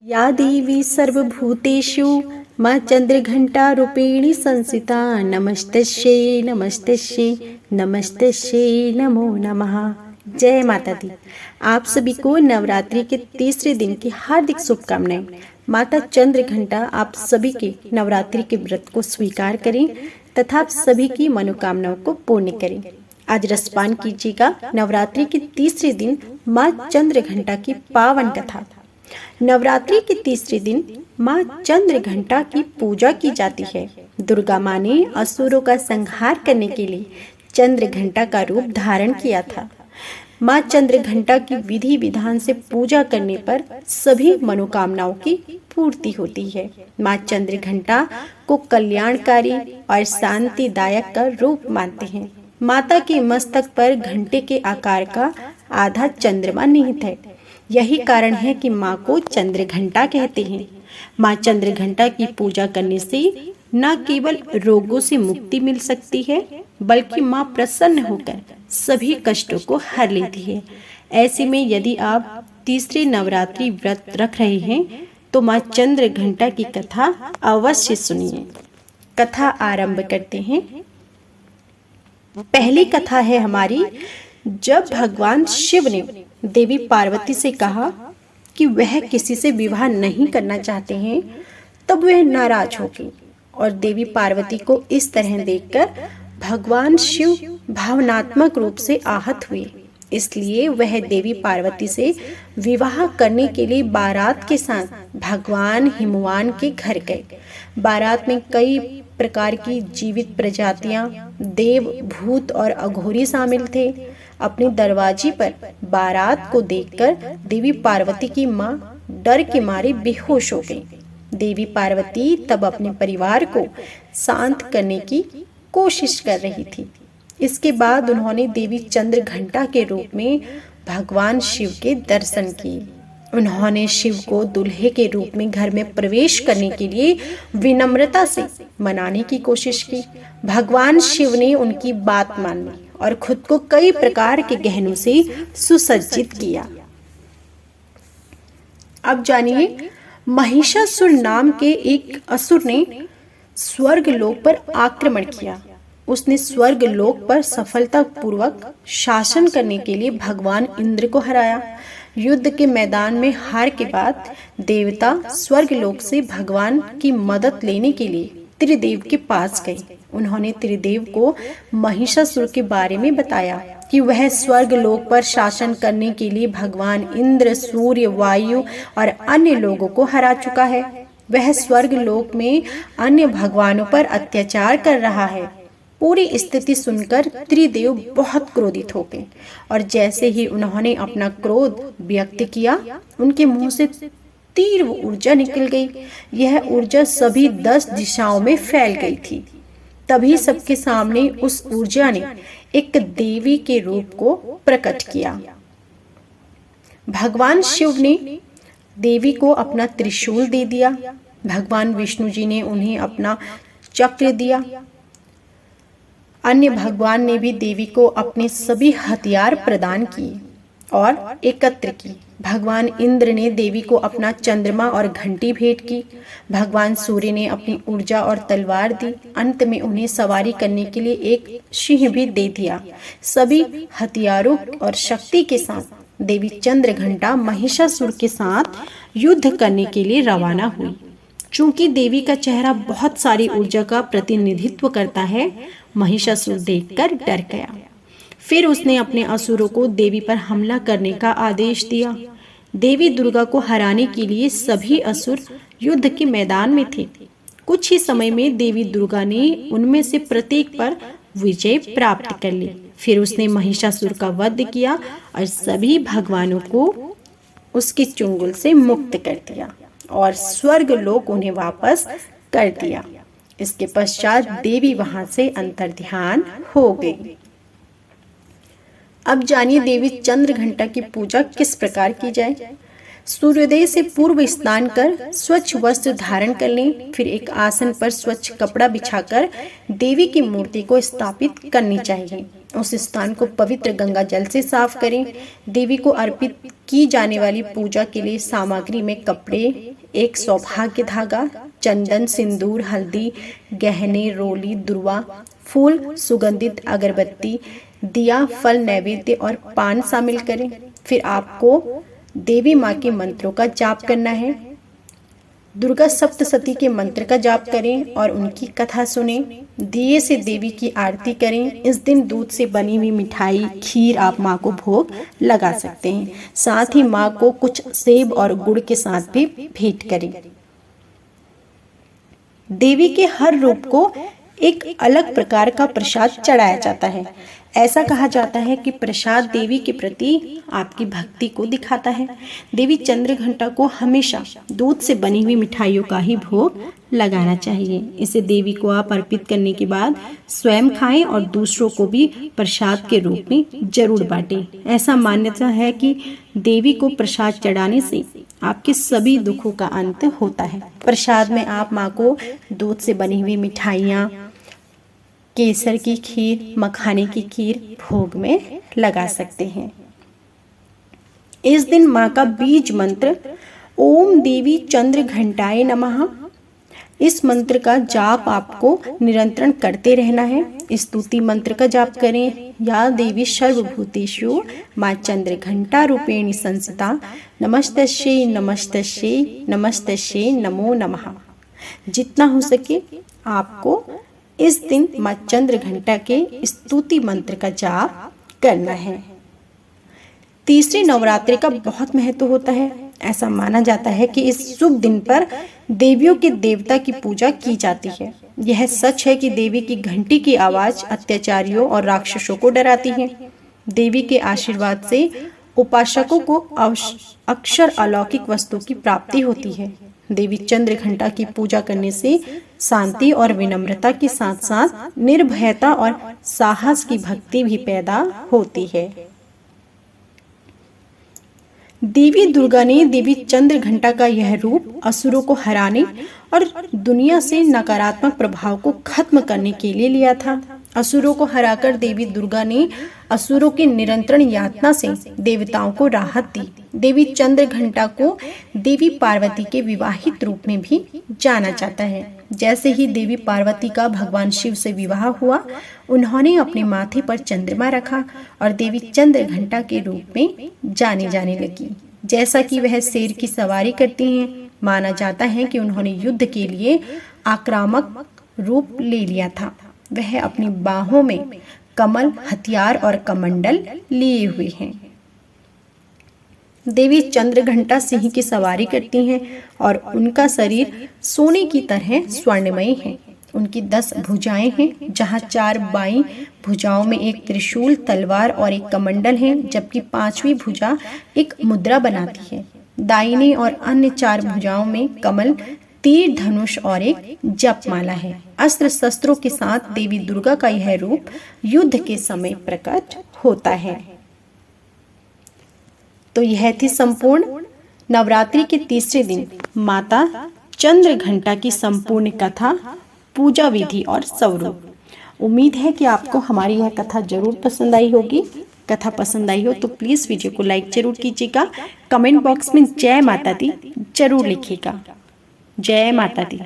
या देवी सर्वभूतेषु माँ चंद्रघंटा रूपेणी संस्थिता नमस्तस्यै नमस्तस्यै नमस्तस्यै नमो नमः। जय माता दी। आप सभी को नवरात्रि के तीसरे दिन की हार्दिक शुभकामनाएं। माता चंद्रघंटा आप सभी के नवरात्रि के व्रत को स्वीकार करें तथा आप सभी की मनोकामनाओं को पूर्ण करें। आज रसपान कीजिएगा नवरात्रि के तीसरे दिन माँ चंद्रघंटा की पावन कथा। नवरात्रि के तीसरे दिन माँ चंद्रघंटा की पूजा की जाती है। दुर्गा माँ ने असुरों का संहार करने के लिए चंद्रघंटा का रूप धारण किया था। माँ चंद्रघंटा की विधि विधान से पूजा करने पर सभी मनोकामनाओं की पूर्ति होती है। माँ चंद्रघंटा को कल्याणकारी और शांतिदायक का रूप मानते हैं। माता के मस्तक पर घंटे के आकार का आधा चंद्रमा निहित है। यही कारण है कि माँ को चंद्रघंटा कहते हैं। माँ चंद्रघंटा की पूजा करने से न केवल रोगों से मुक्ति मिल सकती है बल्कि माँ प्रसन्न होकर सभी कष्टों को हर लेती है। ऐसे में यदि आप तीसरे नवरात्रि व्रत रख रहे हैं तो माँ चंद्रघंटा की कथा अवश्य सुनिए। कथा आरंभ करते हैं। पहली कथा है हमारी, जब भगवान शिव ने देवी पार्वती से कहा कि वह किसी से विवाह नहीं करना चाहते हैं, तब वह नाराज हो गई और देवी पार्वती को इस तरह देखकर भगवान शिव भावनात्मक रूप से आहत हुए। इसलिए वह देवी पार्वती से विवाह करने के लिए बारात के साथ भगवान हिमवान के घर गए। बारात में कई प्रकार की जीवित प्रजातियां, देव, भूत और अघोरी शामिल थे। अपने दरवाजे पर बारात को देखकर देवी पार्वती की मां डर के मारे बेहोश हो गई। देवी पार्वती तब अपने परिवार को शांत करने की कोशिश कर रही थी। इसके बाद उन्होंने देवी चंद्रघंटा के रूप में भगवान शिव के दर्शन किए। उन्होंने शिव को दूल्हे के रूप में घर में प्रवेश करने के लिए विनम्रता से मनाने की कोशिश की। भगवान शिव ने उनकी बात मान ली और खुद को कई प्रकार के गहनों से सुसज्जित किया। अब जानिए, महिषासुर नाम के एक असुर ने स्वर्ग लोक पर आक्रमण किया। उसने स्वर्ग लोक पर सफलतापूर्वक शासन करने के लिए भगवान इंद्र को हराया। युद्ध के मैदान में हार के बाद देवता स्वर्ग लोक से भगवान की मदद लेने के लिए त्रिदेव के पास गए। उन्होंने त्रिदेव को महिषासुर के बारे में बताया कि वह स्वर्ग लोक पर शासन करने के लिए भगवान इंद्र, सूर्य, वायु और अन्य लोगों को हरा चुका है। वह स्वर्ग लोक में अन्य भगवानों पर अत्याचार कर रहा है। पूरी स्थिति सुनकर त्रिदेव बहुत क्रोधित हो गए और जैसे ही उन्होंने अपना क्रोध व्यक्त किया, उनके मुंह से तीव्र ऊर्जा निकल गई। यह ऊर्जा सभी 10 दिशाओं में फैल गई थी। तभी सबके सामने उस ऊर्जा ने एक देवी के रूप को प्रकट किया। भगवान शिव ने देवी को अपना त्रिशूल दे दिया। भगवान विष्णु जी ने उन्हें अपना चक्र दिया। अन्य भगवान ने भी देवी को अपने सभी हथियार प्रदान किए और एकत्र की। भगवान इंद्र ने देवी को अपना चंद्रमा और घंटी भेंट की। भगवान सूर्य ने अपनी ऊर्जा और तलवार दी। अंत में उन्हें सवारी करने के लिए एक सिंह भी दे दिया। सभी हथियारों और शक्ति के साथ देवी चंद्रघंटा महिषासुर के साथ युद्ध करने के लिए रवाना हुई। चूंकि देवी का चेहरा बहुत सारी ऊर्जा का प्रतिनिधित्व करता है, महिषासुर देखकर डर गया। फिर उसने अपने असुरों को देवी पर हमला करने का आदेश दिया। देवी दुर्गा को हराने के लिए सभी असुर युद्ध के मैदान में थे। कुछ ही समय में देवी दुर्गा ने उनमें से प्रत्येक पर विजय प्राप्त कर ली। फिर उसने महिषासुर का वध किया और सभी भगवानों को उसके चुंगल से मुक्त कर दिया और स्वर्ग लोक उन्हें वापस कर दिया। इसके पश्चात देवी वहां से अंतर्ध्यान हो गई। अब जानिए देवी चंद्रघंटा की पूजा किस प्रकार की जाए। सूर्योदय से पूर्व स्नान कर स्वच्छ वस्त्र धारण कर लें। फिर एक आसन पर स्वच्छ कपड़ा बिछाकर देवी की मूर्ति को स्थापित करनी चाहिए। उस स्थान को पवित्र गंगा जल से साफ करें। देवी को अर्पित की जाने वाली पूजा के लिए सामग्री में कपड़े, एक सौभाग्य धागा, चंदन, सिंदूर, हल्दी, गहने, रोली, दुर्वा, फूल, सुगंधित अगरबत्ती, दिया, फल, नैवेद्य और पान शामिल करें। फिर आपको देवी माँ के मंत्रों का जाप करना है। दुर्गा सप्तशती के मंत्र का जाप करें और उनकी कथा सुनें। दिए से देवी की आरती करें। इस दिन दूध से बनी हुई मिठाई, खीर आप माँ को भोग लगा सकते हैं। साथ ही माँ को कुछ सेब और गुड़ के साथ भी भेंट करें। देवी के हर रूप को एक अलग प्रकार का प्रसाद चढ़ाया जाता है। ऐसा कहा जाता है कि प्रसाद देवी के प्रति आपकी भक्ति को दिखाता है। देवी चंद्रघंटा को हमेशा दूध से बनी हुई मिठाइयों का ही भोग लगाना चाहिए। इसे देवी को आप अर्पित करने के बाद स्वयं खाएं और दूसरों को भी प्रसाद के रूप में जरूर बांटें। ऐसा मान्यता है कि देवी को प्रसाद चढ़ाने से आपके सभी दुखों का अंत होता है। प्रसाद में आप माँ को दूध से बनी हुई मिठाइयाँ, केसर की खीर, मखाने की खीर भोग में लगा सकते हैं। इस दिन माँ का बीज मंत्र ओम देवी चंद्र घंटाए नमः, इस मंत्र का जाप आपको निरंतर करते रहना है। स्तुति मंत्र का जाप करें। या देवी सर्वभूतेषु माँ चंद्र घंटा रूपेण संस्थिता नमस्तस्यै नमस्तस्यै नमस्तस्यै नमो नमः। जितना हो सके आपको इस दिन माँ चंद्र घंटा के स्तुति मंत्र का जाप करना है। तीसरे नवरात्रि का बहुत महत्व होता है। ऐसा माना जाता है कि इस शुभ दिन पर देवियों के देवता की पूजा की जाती है। यह सच है कि देवी की घंटी की आवाज अत्याचारियों और राक्षसों को डराती है। देवी के आशीर्वाद से उपासकों को अक्षर अलौकिक वस्तु की प्राप्ति होती है। देवी चंद्र घंटा की पूजा करने से शांति और विनम्रता के साथ साथ निर्भयता और साहस की भक्ति भी पैदा होती है। देवी दुर्गा ने देवी चंद्र घंटा का यह रूप असुरों को हराने और दुनिया से नकारात्मक प्रभाव को खत्म करने के लिए लिया था। असुरों को हराकर देवी दुर्गा ने असुरों की निरंतर यातना से देवताओं को राहत दी। देवी चंद्र घंटा को देवी पार्वती के विवाहित रूप में भी जाना जाता है। जैसे ही देवी पार्वती का भगवान शिव से विवाह हुआ, उन्होंने अपने माथे पर चंद्रमा रखा और देवी चंद्र घंटा के रूप में जाने लगी। जैसा कि वह शेर की सवारी करती हैं, माना जाता है कि उन्होंने युद्ध के लिए आक्रामक रूप ले लिया था। वह अपनी बाहों में कमल, हथियार और कमंडल लिए हुए हैं। देवी चंद्र घंटा सिंह की सवारी करती हैं और उनका शरीर सोने की तरह स्वर्णमय है। उनकी 10 भुजाएं हैं, जहां 4 बाईं भुजाओं में एक त्रिशूल, तलवार और एक कमंडल है, जबकि 5वीं भुजा एक मुद्रा बनाती है। दाहिने और अन्य 4 भुजाओं में कमल, तीर, धनुष और एक जपमाला है। अस्त्र शस्त्रों के साथ देवी दुर्गा का यह रूप युद्ध के समय प्रकट होता है। तो यह थी संपूर्ण नवरात्रि के तीसरे दिन माता चंद्र घंटा की संपूर्ण कथा, पूजा विधि और स्वरूप। उम्मीद है कि आपको हमारी यह कथा जरूर पसंद आई होगी। कथा पसंद आई हो तो प्लीज वीडियो को लाइक जरूर कीजिएगा। कमेंट बॉक्स में जय माता दी जरूर लिखिएगा। जय माता दी।